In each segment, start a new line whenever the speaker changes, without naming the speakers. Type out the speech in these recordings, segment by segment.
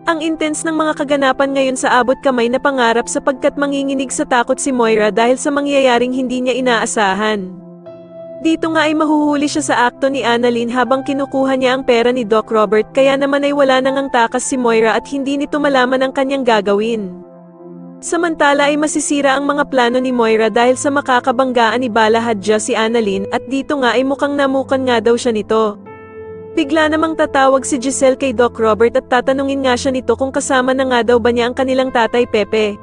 Ang intense ng mga kaganapan ngayon sa abot kamay na pangarap sapagkat manginginig sa takot si Moira dahil sa mangyayaring hindi niya inaasahan. Dito nga ay mahuhuli siya sa akto ni Annalyn habang kinukuha niya ang pera ni Doc Robert kaya naman ay wala nang ang takas si Moira at hindi nito malaman ang kanyang gagawin. Samantala ay masisira ang mga plano ni Moira dahil sa makakabanggaan ni Bala Hadja si Annalyn at dito nga ay mukhang namukan nga daw siya nito. Bigla namang tatawag si Giselle kay Doc Robert at tatanungin nga siya nito kung kasama na nga daw ba niya ang kanilang tatay Pepe.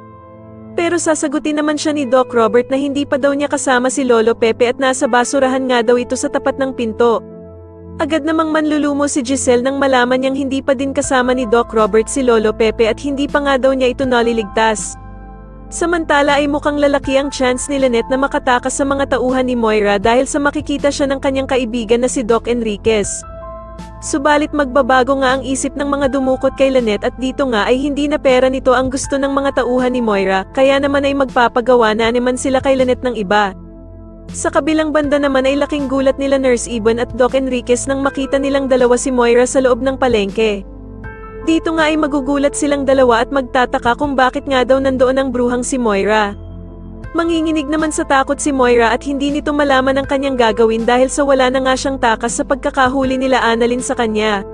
Pero sasagutin naman siya ni Doc Robert na hindi pa daw niya kasama si Lolo Pepe at nasa basurahan nga daw ito sa tapat ng pinto. Agad namang manlulumo si Giselle nang malaman niyang hindi pa din kasama ni Doc Robert si Lolo Pepe at hindi pa nga daw niya ito naliligtas. Samantala ay mukhang lalaki ang chance ni Lynette na makatakas sa mga tauhan ni Moira dahil sa makikita siya ng kanyang kaibigan na si Doc Enriquez. Subalit magbabago nga ang isip ng mga dumukot kay Lynette at dito nga ay hindi na pera nito ang gusto ng mga tauhan ni Moira, kaya naman ay magpapagawa na naman sila kay Lynette ng iba. Sa kabilang banda naman ay laking gulat nila Nurse Ibon at Doc Enriquez nang makita nilang dalawa si Moira sa loob ng palengke. Dito nga ay magugulat silang dalawa at magtataka kung bakit nga daw nandoon ang bruhang si Moira. Manginginig naman sa takot si Moira at hindi nito malaman ang kanyang gagawin dahil sa wala na nga siyang takas sa pagkakahuli nila Annalyn sa kanya.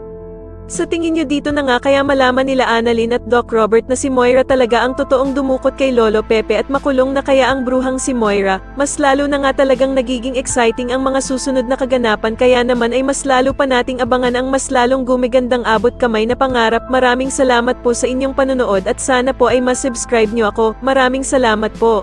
Sa tingin niyo dito na nga kaya malaman nila Annalyn at Doc Robert na si Moira talaga ang totoong dumukot kay Lolo Pepe at makulong na kaya ang bruhang si Moira, mas lalo na nga talagang nagiging exciting ang mga susunod na kaganapan kaya naman ay mas lalo pa nating abangan ang mas lalong gumigandang abot kamay na pangarap. Maraming salamat po sa inyong panonood at sana po ay mas-subscribe niyo ako. Maraming salamat po.